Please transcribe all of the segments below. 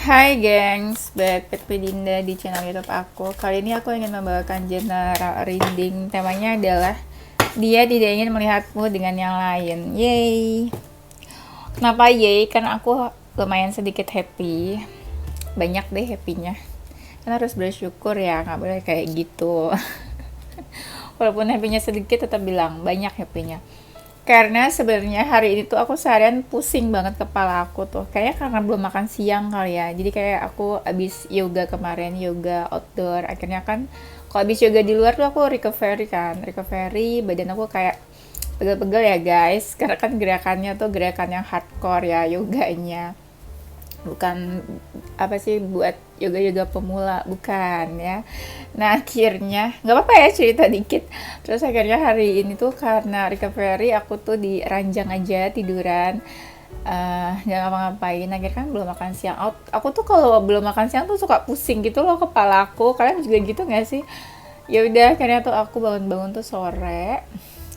Hai gengs, back with Dinda di channel YouTube aku. Kali ini aku ingin membawakan general reading. Temanya adalah dia tidak ingin melihatmu dengan yang lain. Yay! Kenapa yay? Karena aku lumayan sedikit happy. Banyak deh happynya. Kan harus bersyukur ya, nggak boleh kayak gitu. Walaupun happynya sedikit, tetap bilang banyak happynya. Karena sebenarnya hari ini tuh aku seharian pusing banget kepala aku tuh. Kayaknya karena belum makan siang kali ya. Jadi kayak aku abis yoga kemarin, yoga outdoor. Akhirnya kan kalau abis yoga di luar tuh aku recovery kan. Recovery, badan aku kayak pegel-pegel ya guys. Karena kan gerakannya tuh gerakan yang hardcore ya yoganya. Bukan apa sih buat yoga-yoga pemula, bukan ya. Nah akhirnya nggak apa-apa ya cerita dikit. Terus akhirnya hari ini tuh karena recovery aku tuh di ranjang aja tiduran, nggak ngapa-ngapain. Akhirnya kan belum makan siang. Aku tuh kalau belum makan siang tuh suka pusing gitu loh kepala aku. Kalian juga gitu nggak sih? Ya udah akhirnya tuh aku bangun-bangun tuh sore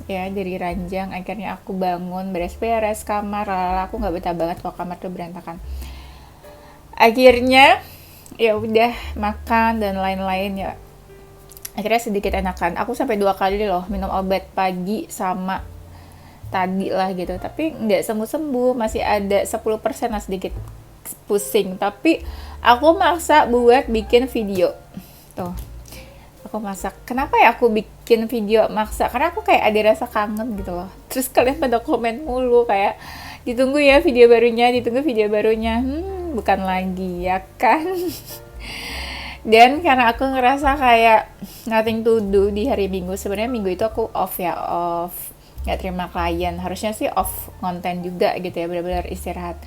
ya dari ranjang. Akhirnya aku bangun beres-beres kamar. Lala, aku nggak betah banget kalau kamar tuh berantakan. Akhirnya ya udah makan dan lain-lain ya, akhirnya sedikit enakan. Aku sampai 2 kali loh minum obat pagi sama tadi lah gitu, tapi nggak sembuh-sembuh, masih ada 10% lah sedikit pusing. Tapi aku maksa buat bikin video tuh, aku masak. Kenapa ya aku bikin video maksa? Karena aku kayak ada rasa kangen gitu loh. Terus kalian pada komen mulu kayak ditunggu ya video barunya, ditunggu video barunya. Bukan lagi ya kan. Dan karena aku ngerasa kayak nothing to do di hari Minggu. Sebenarnya Minggu itu aku off ya, off nggak terima klien. Harusnya sih off konten juga gitu ya, benar-benar istirahat.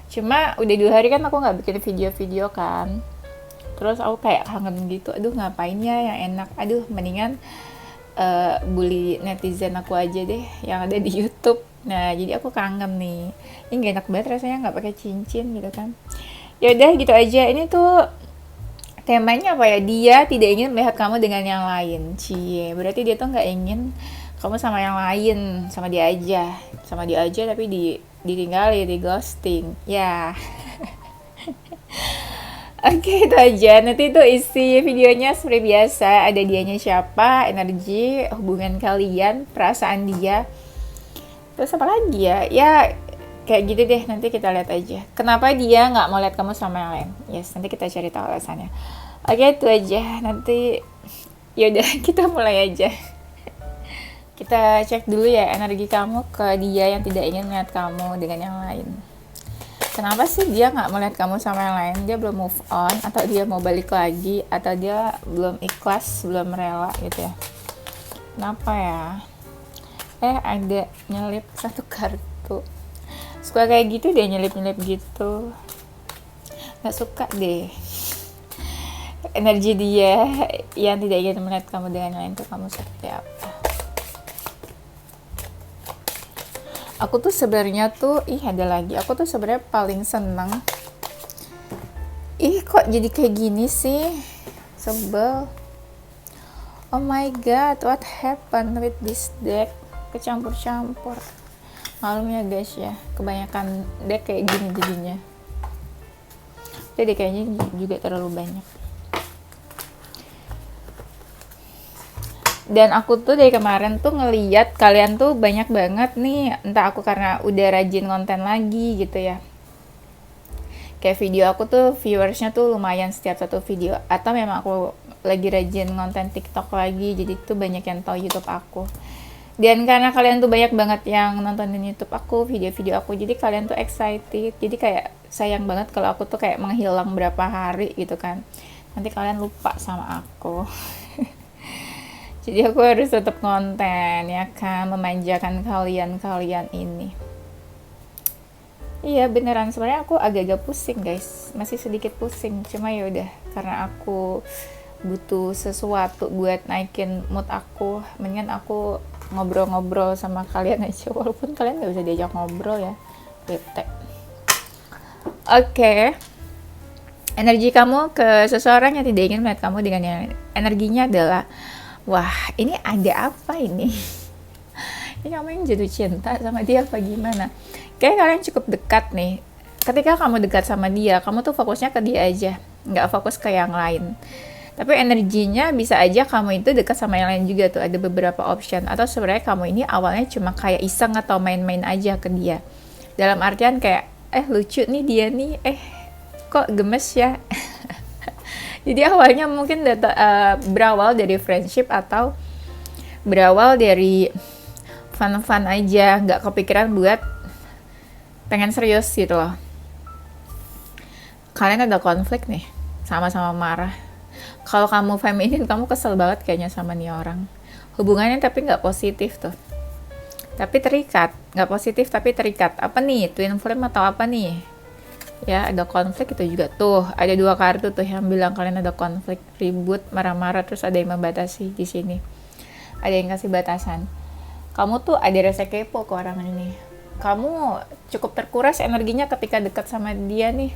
Cuma udah 2 hari kan aku nggak bikin video-video kan. Terus aku kayak kangen gitu, aduh ngapain ya yang enak. Aduh mendingan bully netizen aku aja deh yang ada di YouTube. Nah jadi aku kangen nih, ini gak enak banget rasanya nggak pakai cincin gitu kan. Ya udah gitu aja. Ini tuh temanya apa ya, dia tidak ingin melihat kamu dengan yang lain. Cie, berarti dia tuh nggak ingin kamu sama yang lain, sama dia aja tapi ditinggalin, di ghosting ya. Oke, itu aja. Nanti itu isi videonya seperti biasa. Ada dianya siapa, energi, hubungan kalian, perasaan dia. Terus apa lagi ya? Ya kayak gitu deh. Nanti kita lihat aja. Kenapa dia nggak mau lihat kamu sama yang lain? Yes, nanti kita cari tahu alasannya. Oke, itu aja. Nanti yaudah kita mulai aja. Kita cek dulu ya energi kamu ke dia yang tidak ingin melihat kamu dengan yang lain. Kenapa sih dia nggak melihat kamu sama yang lain? Dia belum move on, atau dia mau balik lagi, atau dia belum ikhlas, belum rela gitu ya? Kenapa ya? Ada nyelip satu kartu. Suka kayak gitu deh, nyelip-nyelip gitu. Nggak suka deh. Energi dia yang tidak ingin melihat kamu dengan yang lain tuh kamu seperti apa? Aku tuh sebenarnya tuh, ada lagi. Aku tuh sebenarnya paling seneng. Kok jadi kayak gini sih? Sebel. Oh my god, what happened with this deck? Kecampur-campur. Malum ya guys ya, kebanyakan deck kayak gini jadinya. Jadi kayaknya juga terlalu banyak. Dan aku tuh dari kemarin tuh ngeliat kalian tuh banyak banget nih, entah aku karena udah rajin konten lagi gitu ya, kayak video aku tuh viewersnya tuh lumayan setiap satu video, atau memang aku lagi rajin konten TikTok lagi, jadi tuh banyak yang tahu YouTube aku. Dan karena kalian tuh banyak banget yang nontonin YouTube aku, video-video aku, jadi kalian tuh excited. Jadi kayak sayang banget kalau aku tuh kayak menghilang berapa hari gitu kan, nanti kalian lupa sama aku. Jadi aku harus tetap konten ya kan, memanjakan kalian ini. Iya beneran, sebenarnya aku agak-agak pusing guys, masih sedikit pusing. Cuma ya udah, karena aku butuh sesuatu buat naikin mood aku, mendingan aku ngobrol-ngobrol sama kalian aja, walaupun kalian nggak bisa diajak ngobrol ya, bete. Oke. Energi kamu ke seseorang yang tidak ingin melihat kamu dengan yang energinya adalah, wah, ini ada apa ini? Ini kamu yang jatuh cinta sama dia apa gimana? Kayak kalian cukup dekat nih. ketika kamu dekat sama dia, kamu tuh fokusnya ke dia aja, nggak fokus ke yang lain. Tapi energinya bisa aja kamu itu dekat sama yang lain juga tuh, ada beberapa option. Atau sebenarnya kamu ini awalnya cuma kayak iseng atau main-main aja ke dia. Dalam artian kayak, lucu nih dia nih, kok gemes ya. Jadi awalnya mungkin berawal dari friendship atau berawal dari fun-fun aja, nggak kepikiran buat pengen serius gitu loh. Kalian ada konflik nih, sama-sama marah. Kalau kamu feminin, kamu kesel banget kayaknya sama nih orang. Hubungannya tapi nggak positif tuh. Tapi terikat, nggak positif tapi terikat. Apa nih, twin flame atau apa nih? Ya, ada konflik itu juga tuh. Ada 2 kartu tuh yang bilang kalian ada konflik, ribut, marah-marah, terus ada yang membatasi di sini. Ada yang kasih batasan. Kamu tuh ada rasa kepo ke orang ini. Kamu cukup terkuras energinya ketika dekat sama dia nih.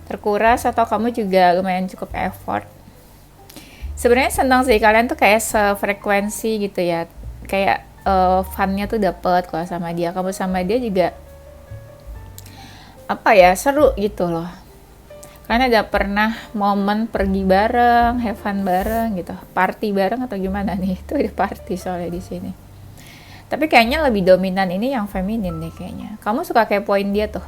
Terkuras atau kamu juga lumayan cukup effort. Sebenarnya senang sih kalian tuh kayak sefrekuensi gitu ya. Kayak funnya tuh dapet kalau sama dia. Kamu sama dia juga seru gitu loh. Kalian ada pernah momen pergi bareng, have fun bareng gitu, party bareng atau gimana nih? Itu ada party soalnya di sini. Tapi kayaknya lebih dominan ini yang feminin nih kayaknya. Kamu suka kepoin dia tuh.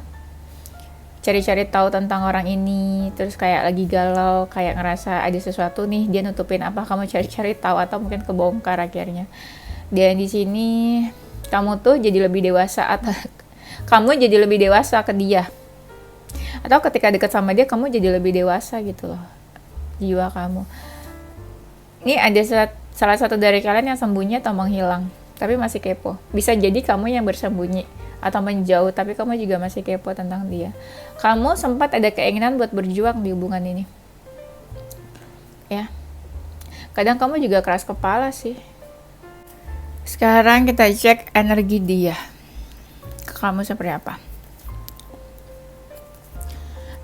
Cari-cari tahu tentang orang ini, terus kayak lagi galau, kayak ngerasa ada sesuatu nih, dia nutupin apa, kamu cari-cari tahu atau mungkin kebongkar akhirnya. Dan di sini kamu tuh jadi lebih dewasa atau kamu jadi lebih dewasa ke dia. Atau ketika dekat sama dia kamu jadi lebih dewasa gitu loh, jiwa kamu. Ini ada salah satu dari kalian yang sembunyi atau menghilang, tapi masih kepo. Bisa jadi kamu yang bersembunyi atau menjauh, tapi kamu juga masih kepo tentang dia. Kamu sempat ada keinginan buat berjuang di hubungan ini. Ya. Kadang kamu juga keras kepala sih. Sekarang kita cek energi dia. Kamu seperti apa?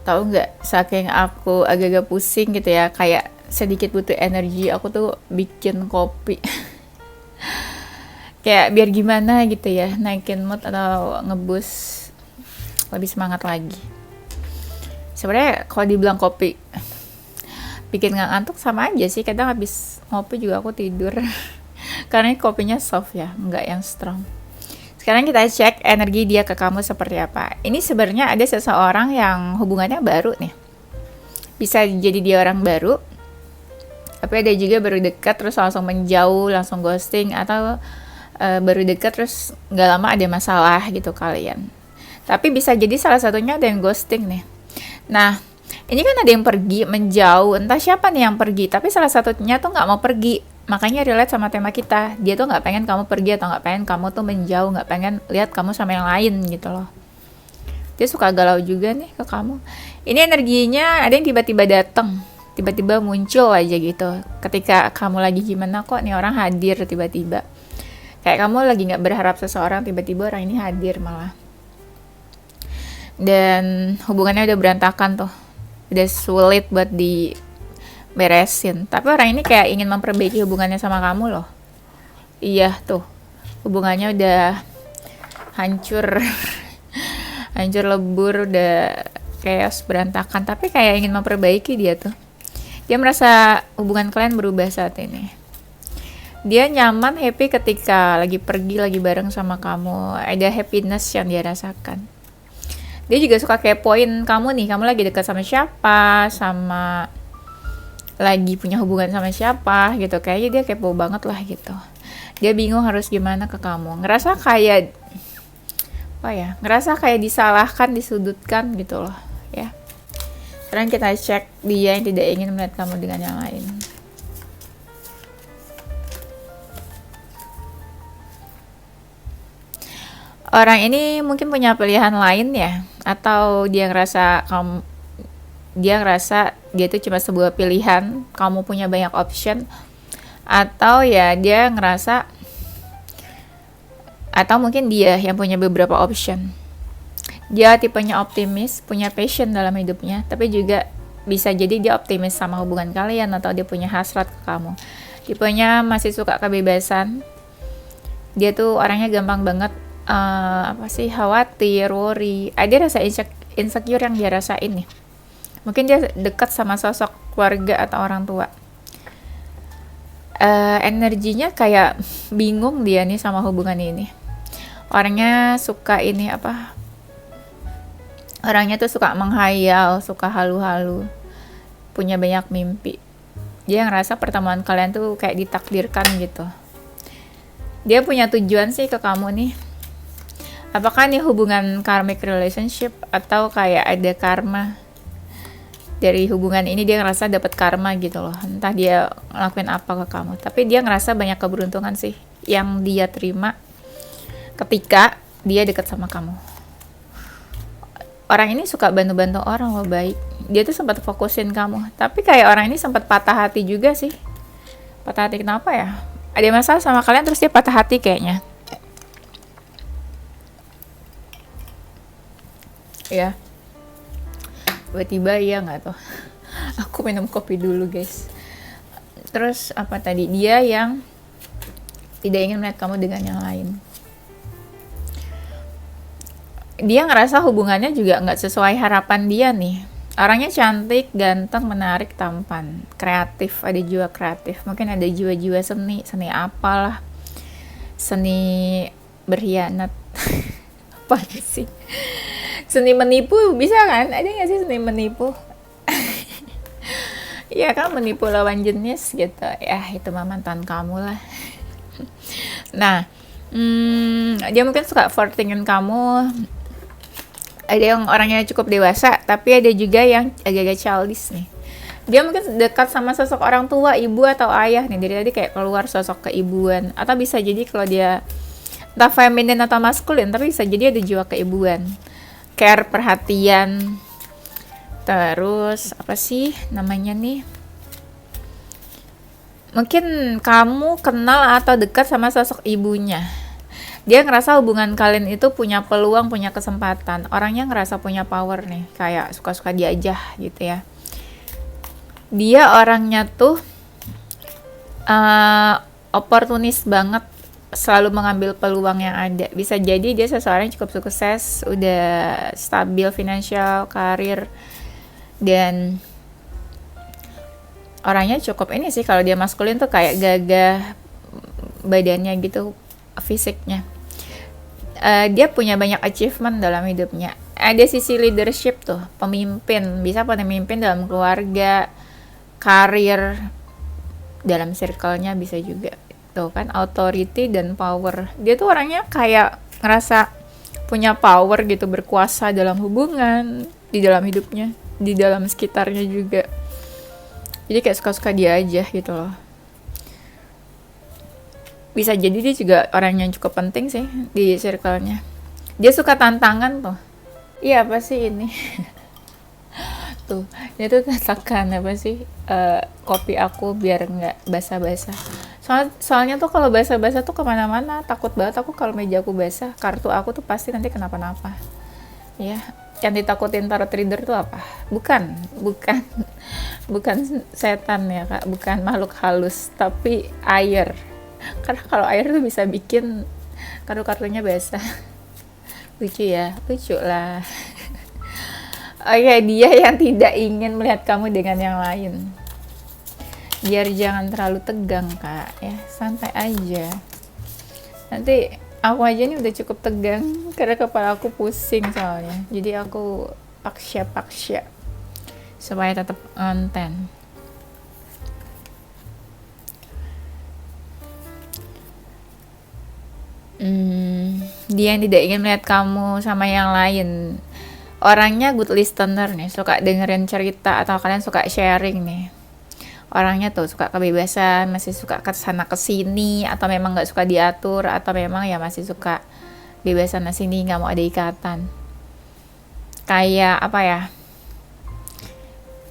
Tahu nggak, saking aku agak-agak pusing gitu ya, kayak sedikit butuh energi, aku tuh bikin kopi. Kayak biar gimana gitu ya, naikin mood atau ngeboost lebih semangat lagi. Sebenarnya kalau dibilang kopi bikin nggak ngantuk sama aja sih, kadang habis ngopi juga aku tidur. Karena kopinya soft ya, nggak yang strong. Sekarang kita cek energi dia ke kamu seperti apa. Ini sebenarnya ada seseorang yang hubungannya baru nih. Bisa jadi dia orang baru, tapi ada juga baru dekat terus langsung menjauh, langsung ghosting, atau baru dekat terus nggak lama ada masalah gitu kalian. Tapi bisa jadi salah satunya ada yang ghosting nih. Nah, ini kan ada yang pergi, menjauh, entah siapa nih yang pergi, tapi salah satunya tuh nggak mau pergi. Makanya relate sama tema kita, dia tuh nggak pengen kamu pergi atau nggak pengen kamu tuh menjauh, nggak pengen lihat kamu sama yang lain gitu loh. Dia suka galau juga nih ke kamu. Ini energinya ada yang tiba-tiba datang, tiba-tiba muncul aja gitu. Ketika kamu lagi gimana kok nih orang hadir tiba-tiba. Kayak kamu lagi nggak berharap seseorang, tiba-tiba orang ini hadir malah. Dan hubungannya udah berantakan tuh, udah sulit buat beresin, tapi orang ini kayak ingin memperbaiki hubungannya sama kamu loh. Iya tuh, hubungannya udah hancur hancur lebur, udah chaos, berantakan, tapi kayak ingin memperbaiki dia tuh. Dia merasa hubungan kalian berubah saat ini. Dia nyaman, happy ketika lagi pergi, lagi bareng sama kamu. Ada happiness yang dia rasakan. Dia juga suka kepoin kamu nih, kamu lagi dekat sama siapa, sama lagi punya hubungan sama siapa gitu. Kayaknya dia kepo banget lah gitu. Dia bingung harus gimana ke kamu. Ngerasa kayak disalahkan, disudutkan gitu loh ya. Sekarang kita cek dia yang tidak ingin melihat kamu dengan yang lain. Orang ini mungkin punya pilihan lain ya, atau dia ngerasa dia itu cuma sebuah pilihan, kamu punya banyak option, atau ya dia ngerasa, atau mungkin dia yang punya beberapa option. Dia tipenya optimis, punya passion dalam hidupnya, tapi juga bisa jadi dia optimis sama hubungan kalian, atau dia punya hasrat ke kamu. Tipenya masih suka kebebasan. Dia tuh orangnya gampang banget khawatir, worry, ada rasa insecure yang dia rasain nih. Mungkin dia dekat sama sosok keluarga atau orang tua. Energinya kayak bingung dia nih sama hubungan ini. Orangnya suka ini apa? Orangnya tuh suka menghayal, suka halu-halu, punya banyak mimpi. Dia ngerasa pertemuan kalian tuh kayak ditakdirkan gitu. Dia punya tujuan sih ke kamu nih. Apakah nih hubungan karmic relationship atau kayak ada karma dari hubungan ini, dia ngerasa dapat karma gitu loh. Entah dia ngelakuin apa ke kamu, tapi dia ngerasa banyak keberuntungan sih yang dia terima ketika dia dekat sama kamu. Orang ini suka bantu-bantu orang loh, baik. Dia tuh sempat fokusin kamu, tapi kayak orang ini sempat patah hati juga sih. Patah hati kenapa ya? Ada masalah sama kalian terus dia patah hati kayaknya. Ya. Tiba-tiba iya nggak tuh. Aku minum kopi dulu guys. Terus apa tadi, dia yang tidak ingin melihat kamu dengan yang lain. Dia ngerasa hubungannya juga nggak sesuai harapan dia nih. Orangnya cantik, ganteng, menarik, tampan, kreatif, ada jiwa kreatif. Mungkin ada jiwa-jiwa seni apalah, seni berkhianat. Apa sih? Seni menipu bisa kan? Ada nggak sih seni menipu? Iya kan, menipu lawan jenis gitu. Ya itu mah mantan kamu lah. Nah, dia mungkin suka flirtingin kamu. Ada yang orangnya cukup dewasa, tapi ada juga yang agak-agak childish nih. Dia mungkin dekat sama sosok orang tua, ibu atau ayah nih. Dari tadi kayak keluar sosok keibuan. Atau bisa jadi kalau dia entah feminin atau maskulin, tapi bisa jadi ada jiwa keibuan. Care, perhatian. Terus apa sih namanya nih? Mungkin kamu kenal atau dekat sama sosok ibunya. Dia ngerasa hubungan kalian itu punya peluang, punya kesempatan. Orangnya ngerasa punya power nih, kayak suka-suka diajah gitu ya. Dia orangnya tuh oportunis banget, selalu mengambil peluang yang ada. Bisa jadi dia seseorang yang cukup sukses, udah stabil finansial, karir, dan orangnya cukup ini sih, kalau dia maskulin tuh kayak gagah badannya gitu, fisiknya. Dia punya banyak achievement dalam hidupnya. Ada sisi leadership tuh, pemimpin, bisa pemimpin dalam keluarga, karir, dalam circle-nya bisa juga. Tuh kan, authority dan power. Dia tuh orangnya kayak ngerasa punya power gitu, berkuasa dalam hubungan, di dalam hidupnya, di dalam sekitarnya juga. Jadi kayak suka-suka dia aja gitu loh. Bisa jadi dia juga orang yang cukup penting sih di circle-nya. Dia suka tantangan tuh. Iya, apa sih ini? Tuh, dia tuh katakan apa sih, kopi aku biar nggak basah-basah. Soalnya tuh kalau basah-basah tuh kemana-mana, takut banget aku kalau meja aku basah, kartu aku tuh pasti nanti kenapa-napa. Ya, yang ditakutin tarot reader tuh apa? Bukan setan ya kak, bukan makhluk halus, tapi air. Karena kalau air tuh bisa bikin kartu-kartunya basah. Lucu ya, lucu lah. Oke, dia yang tidak ingin melihat kamu dengan yang lain. Biar jangan terlalu tegang kak, ya santai aja. Nanti aku aja nih udah cukup tegang karena kepala aku pusing soalnya. Jadi aku paksa supaya tetap konten. Dia yang tidak ingin melihat kamu sama yang lain. Orangnya good listener nih, suka dengerin cerita atau kalian suka sharing nih. Orangnya tuh suka kebebasan, masih suka kesana kesini, atau memang nggak suka diatur, atau memang ya masih suka bebas sana sini, nggak mau ada ikatan. Kayak apa ya?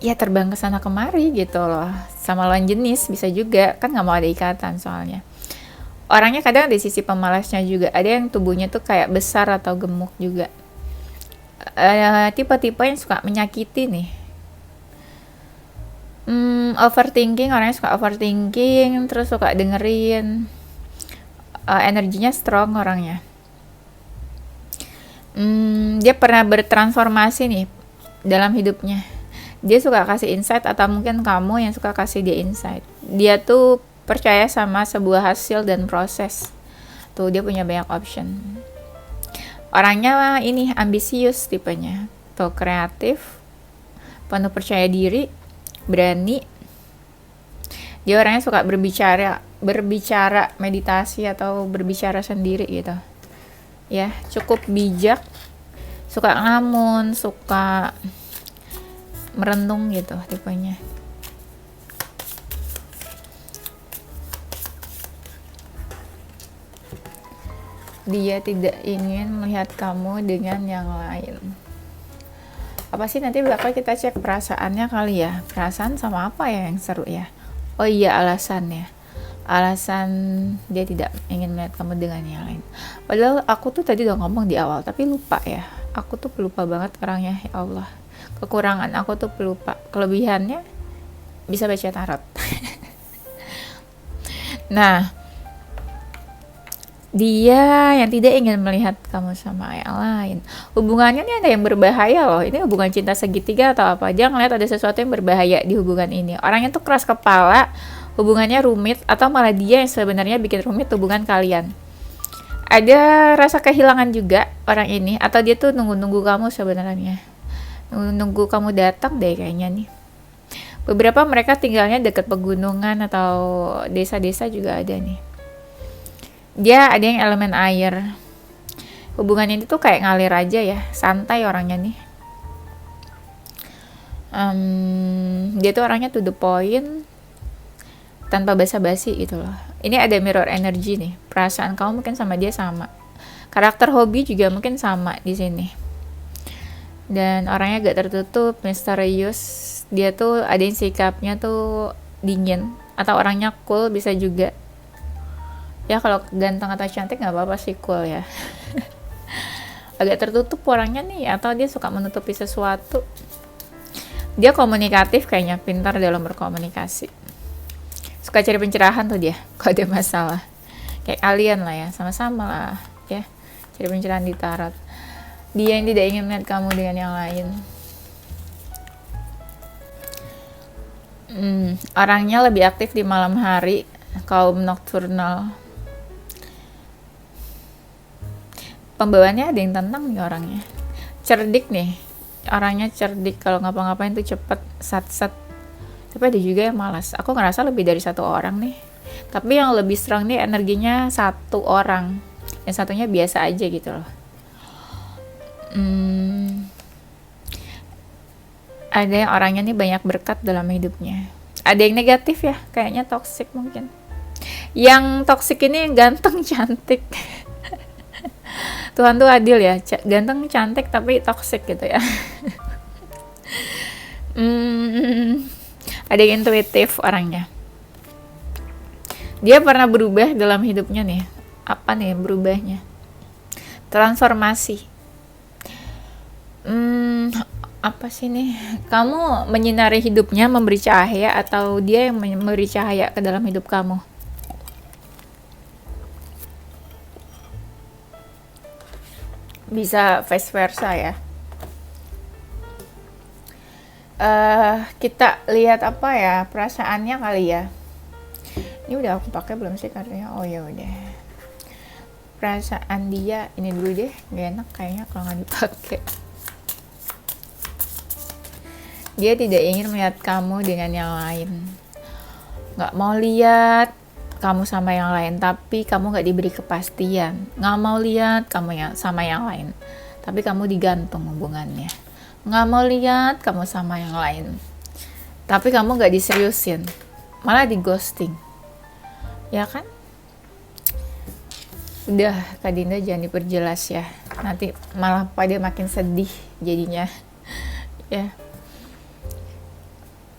Ya terbang ke sana kemari gitu loh, sama lawan jenis bisa juga, kan nggak mau ada ikatan soalnya. Orangnya kadang di sisi pemalasnya juga, ada yang tubuhnya tuh kayak besar atau gemuk juga. Tipe-tipe yang suka menyakiti nih. Overthinking, orangnya suka overthinking, terus suka dengerin. Energinya strong orangnya. Dia pernah bertransformasi nih dalam hidupnya. Dia suka kasih insight atau mungkin kamu yang suka kasih dia insight. Dia tuh percaya sama sebuah hasil dan proses. Tuh dia punya banyak option. Orangnya ini ambisius tipenya. Tuh kreatif, penuh percaya diri, berani. Dia orangnya suka berbicara meditasi atau berbicara sendiri gitu. Ya, cukup bijak, suka ngamun, suka merenung gitu tipenya. Dia tidak ingin melihat kamu dengan yang lain. Apa sih, nanti bakal kita cek perasaannya kali ya. Perasaan sama apa ya yang seru ya? Oh iya, alasannya. Alasan dia tidak ingin melihat kamu dengan yang lain. Padahal aku tuh tadi udah ngomong di awal, tapi lupa ya. Aku tuh pelupa banget orangnya, ya Allah. Kekurangan aku tuh pelupa. Kelebihannya bisa baca tarot. Nah, dia yang tidak ingin melihat kamu sama yang lain. Hubungannya ini ada yang berbahaya loh. Ini hubungan cinta segitiga atau apa. Dia ngeliat ada sesuatu yang berbahaya di hubungan ini. Orangnya tuh keras kepala, hubungannya rumit, atau malah dia yang sebenarnya bikin rumit hubungan kalian. Ada rasa kehilangan juga orang ini, atau dia tuh nunggu-nunggu kamu sebenarnya. Nunggu kamu datang deh kayaknya nih. Beberapa mereka tinggalnya dekat pegunungan atau desa-desa juga ada nih. Dia ada yang elemen air. Hubungan ini tuh kayak ngalir aja ya, santai orangnya nih. Dia tuh orangnya to the point, tanpa basa-basi gitu loh. Ini ada mirror energy nih. Perasaan kamu mungkin sama dia sama. Karakter hobi juga mungkin sama di sini. Dan orangnya agak tertutup, misterius. Dia tuh ada yang sikapnya tuh dingin, atau orangnya cool bisa juga. Ya kalau ganteng atau cantik nggak apa-apa sih, cool ya. Agak tertutup orangnya nih, atau dia suka menutupi sesuatu. Dia komunikatif kayaknya, pintar dalam berkomunikasi. Suka cari pencerahan tuh dia kalau ada masalah. Kayak kalian lah ya, sama-sama lah ya, cari pencerahan di tarot. Dia yang tidak ingin melihat kamu dengan yang lain. Orangnya lebih aktif di malam hari, kaum nocturnal. Pembawaannya ada yang tenang nih orangnya. Cerdik nih. Orangnya cerdik, kalau ngapa-ngapain tuh cepet, sat-sat. Tapi ada juga yang malas. Aku ngerasa lebih dari satu orang nih. Tapi yang lebih strong nih energinya satu orang. Yang satunya biasa aja gitu loh. Ada yang orangnya nih banyak berkat dalam hidupnya. Ada yang negatif ya, kayaknya toxic mungkin. Yang toxic ini yang ganteng cantik. Tuhan tuh adil ya, ganteng cantik tapi toxic gitu ya. Ada yang intuitif orangnya. Dia pernah berubah dalam hidupnya nih. Apa nih berubahnya? Transformasi. Apa sih nih? Kamu menyinari hidupnya, memberi cahaya, atau dia yang memberi cahaya ke dalam hidup kamu? Bisa vice versa ya. Kita lihat apa ya, perasaannya kali ya. Ini udah aku pakai belum sih kartunya? Oh ya udah. Perasaan dia ini dulu deh, gak enak kayaknya kalau nggak dipakai. Dia tidak ingin melihat kamu dengan yang lain. Nggak mau lihat kamu sama yang lain, tapi kamu nggak diberi kepastian. Nggak mau lihat kamu sama yang lain, tapi kamu digantung hubungannya. Nggak mau lihat kamu sama yang lain, tapi kamu nggak diseriusin, malah di ghosting. Ya kan? Udah, Kak Dinda jangan diperjelas ya. Nanti malah pada makin sedih jadinya. Ya.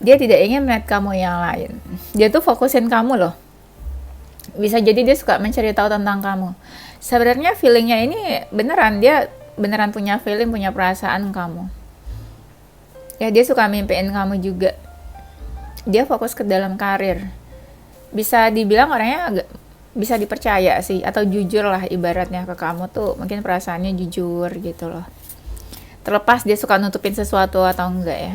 Dia tidak ingin melihat kamu yang lain. Dia tuh fokusin kamu loh. Bisa jadi dia suka mencari tahu tentang kamu. Sebenarnya feelingnya ini beneran, dia beneran punya feeling, punya perasaan kamu. Ya dia suka mimpiin kamu juga. Dia fokus ke dalam karir. Bisa dibilang orangnya agak bisa dipercaya sih, atau jujur lah ibaratnya ke kamu tuh, mungkin perasaannya jujur gitu loh. Terlepas dia suka nutupin sesuatu atau enggak ya.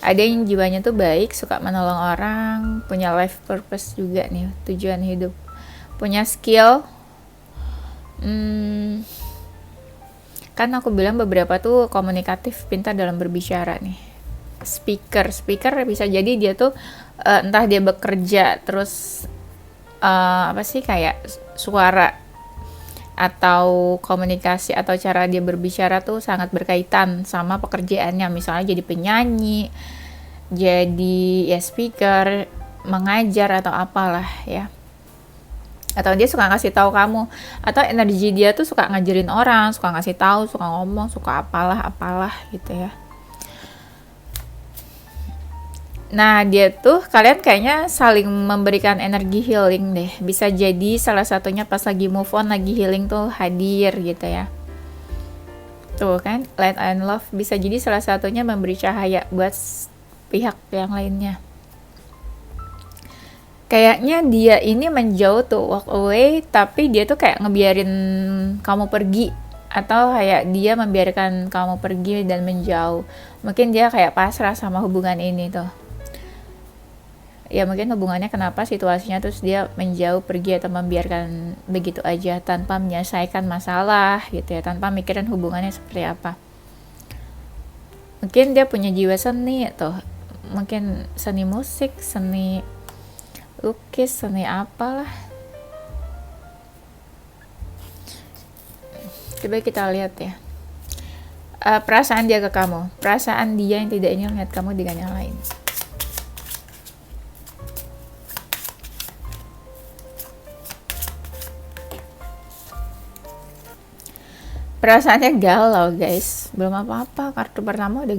Ada yang jiwanya tuh baik, suka menolong orang, punya life purpose juga nih, tujuan hidup, punya skill. Kan aku bilang beberapa tuh komunikatif, pintar dalam berbicara nih. Speaker bisa jadi dia tuh entah dia bekerja terus apa sih, kayak suara atau komunikasi atau cara dia berbicara tuh sangat berkaitan sama pekerjaannya, misalnya jadi penyanyi, jadi ya speaker, mengajar atau apalah ya. Atau dia suka ngasih tahu kamu, atau energi dia tuh suka ngajarin orang, suka ngasih tahu, suka ngomong, suka apalah gitu ya. Nah, dia tuh kalian kayaknya saling memberikan energi healing deh. Bisa jadi salah satunya pas lagi move on, lagi healing tuh hadir gitu ya. Tuh kan, light and love bisa jadi salah satunya memberi cahaya buat pihak yang lainnya. Kayaknya dia ini menjauh tuh, walk away, tapi dia tuh kayak ngebiarin kamu pergi, atau kayak dia membiarkan kamu pergi dan menjauh. Mungkin dia kayak pasrah sama hubungan ini tuh. Ya mungkin hubungannya kenapa situasinya terus dia menjauh, pergi, atau membiarkan begitu aja tanpa menyelesaikan masalah gitu ya, tanpa mikirin hubungannya seperti apa. Mungkin dia punya jiwa seni tuh, mungkin seni musik, seni lukis, seni apalah. Coba kita lihat ya, perasaan dia ke kamu, perasaan dia yang tidak ingin melihat kamu dengan yang lain. Perasaannya galau guys, belum apa-apa, kartu pertama udah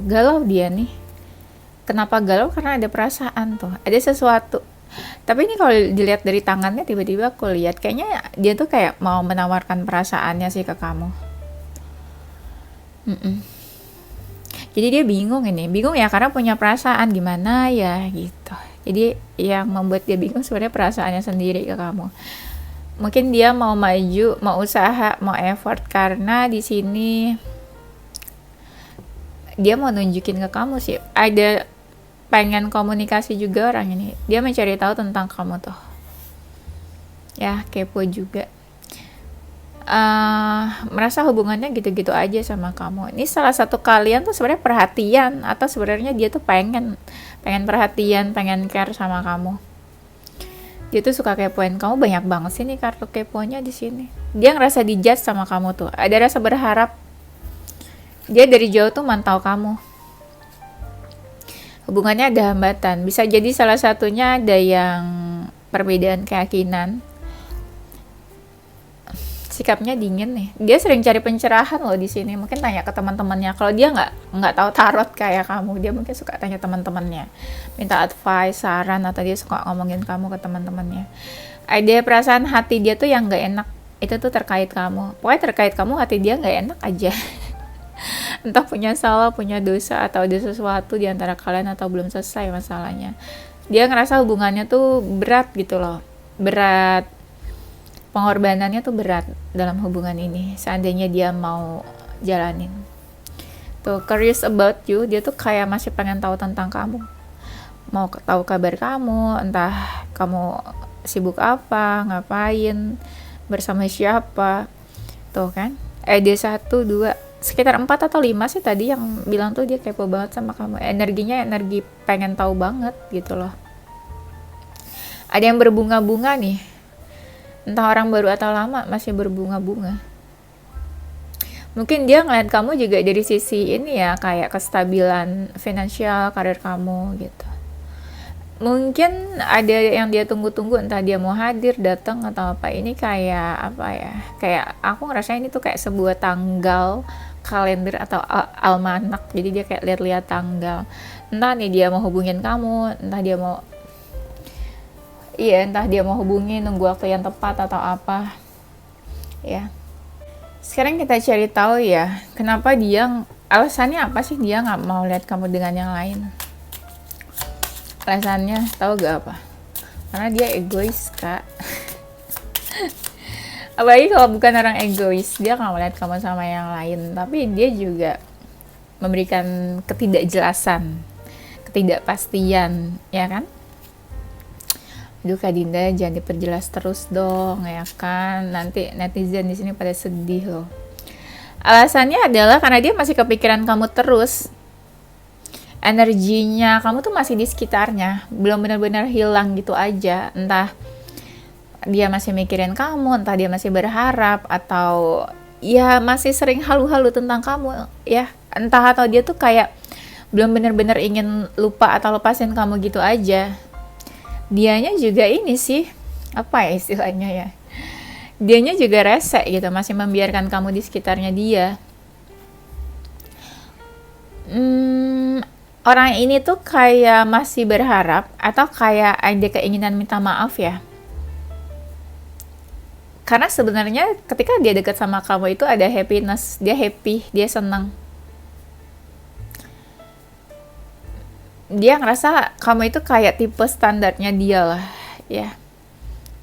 galau dia nih. Kenapa galau? Karena ada perasaan tuh, ada sesuatu. Tapi ini kalau dilihat dari tangannya, tiba-tiba aku lihat kayaknya dia tuh kayak mau menawarkan perasaannya sih ke kamu. Jadi dia bingung ya, karena punya perasaan gimana ya gitu. Jadi yang membuat dia bingung sebenarnya perasaannya sendiri ke kamu. Mungkin dia mau maju, mau usaha, mau effort, karena di sini dia mau nunjukin ke kamu sih, ada pengen komunikasi juga orang ini. Dia mencari tahu tentang kamu tuh. Ya, kepo juga. Merasa hubungannya gitu-gitu aja sama kamu. Ini salah satu kalian tuh sebenarnya perhatian, atau sebenarnya dia tuh pengen perhatian, pengen care sama kamu. Dia tuh suka kepoin kamu, banyak banget sih nih kartu keponya di sini. Dia ngerasa dijudge sama kamu tuh, ada rasa berharap. Dia dari jauh tuh mantau kamu. Hubungannya ada hambatan, bisa jadi salah satunya ada yang perbedaan keyakinan. Sikapnya dingin nih. Dia sering cari pencerahan loh di sini. Mungkin tanya ke teman-temannya. Kalau dia nggak tahu tarot kayak kamu, dia mungkin suka tanya teman-temannya, minta advice, saran, atau dia suka ngomongin kamu ke teman-temannya. Ada perasaan hati dia tuh yang nggak enak. Itu tuh terkait kamu. Pokoknya terkait kamu, hati dia nggak enak aja. Entah punya salah, punya dosa, atau ada sesuatu di antara kalian, atau belum selesai masalahnya. Dia ngerasa hubungannya tuh berat gitu loh. Berat. Pengorbanannya tuh berat dalam hubungan ini, seandainya dia mau jalanin. Tuh, curious about you, dia tuh kayak masih pengen tahu tentang kamu. Mau tahu kabar kamu, entah kamu sibuk apa, ngapain, bersama siapa. Tuh kan, dia 1, 2, sekitar 4 atau 5 sih tadi yang bilang tuh dia kepo banget sama kamu. Energinya energi pengen tahu banget gitu loh. Ada yang berbunga-bunga nih. Entah orang baru atau lama, masih berbunga-bunga. Mungkin dia ngeliat kamu juga dari sisi ini ya, kayak kestabilan finansial, karir kamu gitu. Mungkin ada yang dia tunggu-tunggu, entah dia mau hadir, datang, atau apa. Ini kayak apa ya, kayak aku ngerasa ini tuh kayak sebuah tanggal kalender atau almanak. Jadi dia kayak lihat-lihat tanggal. Entah nih dia mau hubungin kamu, entah dia mau hubungi, nunggu waktu yang tepat atau apa ya. Sekarang kita cari tahu ya, kenapa dia, alasannya apa sih dia nggak mau lihat kamu dengan yang lain. Alasannya tahu gak apa? karena dia egois, Kak. Apalagi kalau bukan orang egois, dia nggak melihat kamu sama yang lain, tapi dia juga memberikan ketidakjelasan, ketidakpastian, ya kan? Aduh Kak Dinda, jangan diperjelas terus dong, ya kan? Nanti netizen di sini pada sedih loh. Alasannya adalah karena dia masih kepikiran kamu terus. Energinya kamu tuh masih di sekitarnya, belum benar-benar hilang gitu aja. Entah dia masih mikirin kamu, entah dia masih berharap, atau ya masih sering halu-halu tentang kamu, ya. Entah atau dia tuh kayak belum benar-benar ingin lupa atau lepasin kamu gitu aja. Dianya juga ini sih, apa ya istilahnya ya, dianya juga rese gitu, masih membiarkan kamu di sekitarnya dia. Orang ini tuh kayak masih berharap atau kayak ada keinginan minta maaf ya. Karena sebenarnya ketika dia dekat sama kamu itu ada happiness, dia happy, dia senang. Dia ngerasa kamu itu kayak tipe standarnya dia lah, ya.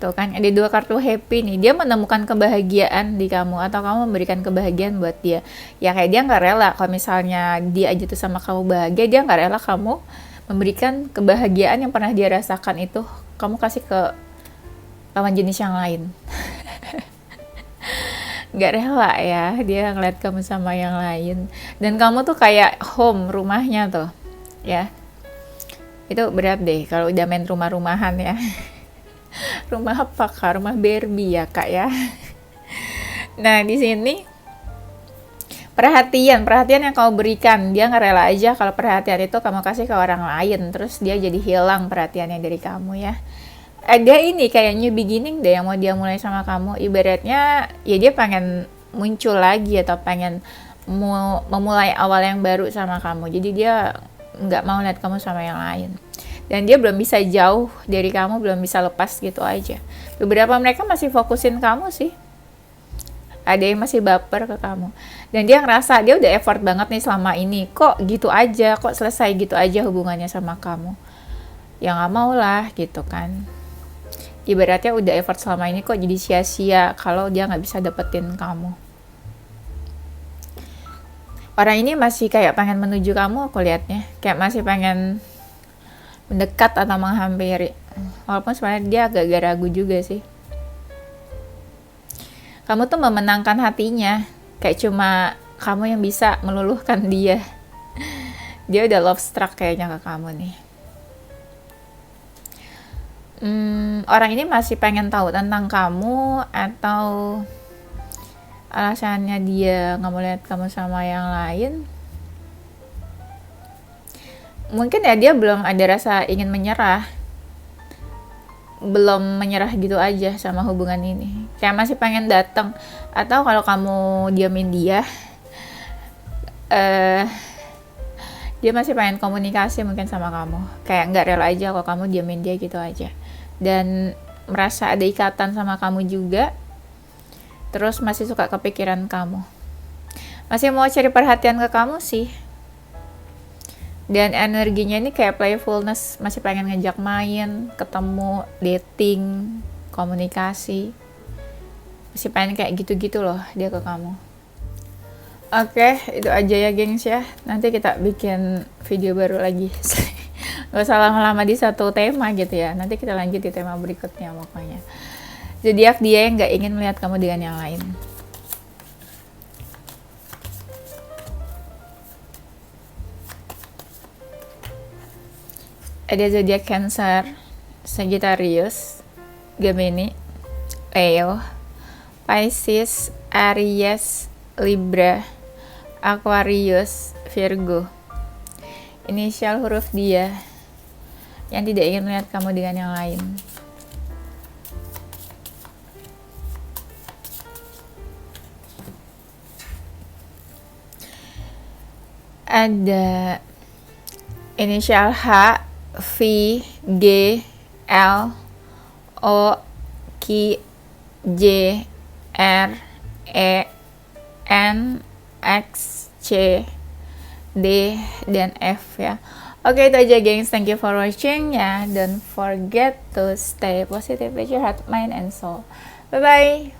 Tuh kan, ada 2 kartu happy nih. Dia menemukan kebahagiaan di kamu atau kamu memberikan kebahagiaan buat dia. Ya kayak dia nggak rela kalau misalnya dia aja tuh sama kamu bahagia, dia nggak rela kamu memberikan kebahagiaan yang pernah dia rasakan itu kamu kasih ke lawan jenis yang lain. Nggak rela ya dia ngeliat kamu sama yang lain, dan kamu tuh kayak home, rumahnya tuh ya. Itu berat deh kalau udah main rumah-rumahan ya. Rumah apa Kak? Rumah Barbie ya Kak ya. Nah di sini perhatian yang kamu berikan, dia nggak rela aja kalau perhatian itu kamu kasih ke orang lain, terus dia jadi hilang perhatiannya dari kamu ya. Ada ini kayak new beginning deh yang mau dia mulai sama kamu. Ibaratnya ya dia pengen muncul lagi atau pengen memulai awal yang baru sama kamu. Jadi dia nggak mau lihat kamu sama yang lain. Dan dia belum bisa jauh dari kamu, belum bisa lepas gitu aja. Beberapa mereka masih fokusin kamu sih. Ada yang masih baper ke kamu. Dan dia ngerasa dia udah effort banget nih selama ini. Kok gitu aja, kok selesai gitu aja hubungannya sama kamu. Ya nggak mau lah gitu kan. Ibaratnya udah effort selama ini kok jadi sia-sia kalau dia nggak bisa dapetin kamu. Orang ini masih kayak pengen menuju kamu, aku lihatnya. Kayak masih pengen mendekat atau menghampiri. Walaupun sebenarnya dia agak ragu juga sih. Kamu tuh memenangkan hatinya. Kayak cuma kamu yang bisa meluluhkan dia. Dia udah love struck kayaknya ke kamu nih. Orang ini masih pengen tahu tentang kamu, atau alasannya dia nggak mau lihat kamu sama yang lain. Mungkin ya dia belum ada rasa ingin menyerah, belum menyerah gitu aja sama hubungan ini. Kayak masih pengen datang, atau kalau kamu diamin dia, dia masih pengen komunikasi mungkin sama kamu. Kayak nggak rela aja kalau kamu diamin dia gitu aja. Dan merasa ada ikatan sama kamu juga. Terus masih suka kepikiran kamu. Masih mau cari perhatian ke kamu sih. Dan energinya ini kayak playfulness. Masih pengen ngejak main, ketemu, dating, komunikasi. Masih pengen kayak gitu-gitu loh dia ke kamu. Oke, itu aja ya gengs ya. Nanti kita bikin video baru lagi. Gak usah lama-lama di satu tema gitu ya. Nanti kita lanjut di tema berikutnya pokoknya. Zodiak dia yang gak ingin melihat kamu dengan yang lain. Ada zodiak Cancer, Sagittarius, Gemini, Leo, Pisces, Aries, Libra, Aquarius, Virgo. Inisial huruf dia yang tidak ingin melihat kamu dengan yang lain. Ada inisial H, V, G, L, O, Q, J, R, E, N, X, C, D, dan F ya. Oke, itu aja gengs. Thank you for watching ya. Don't forget to stay positive with your heart, mind, and soul. Bye bye.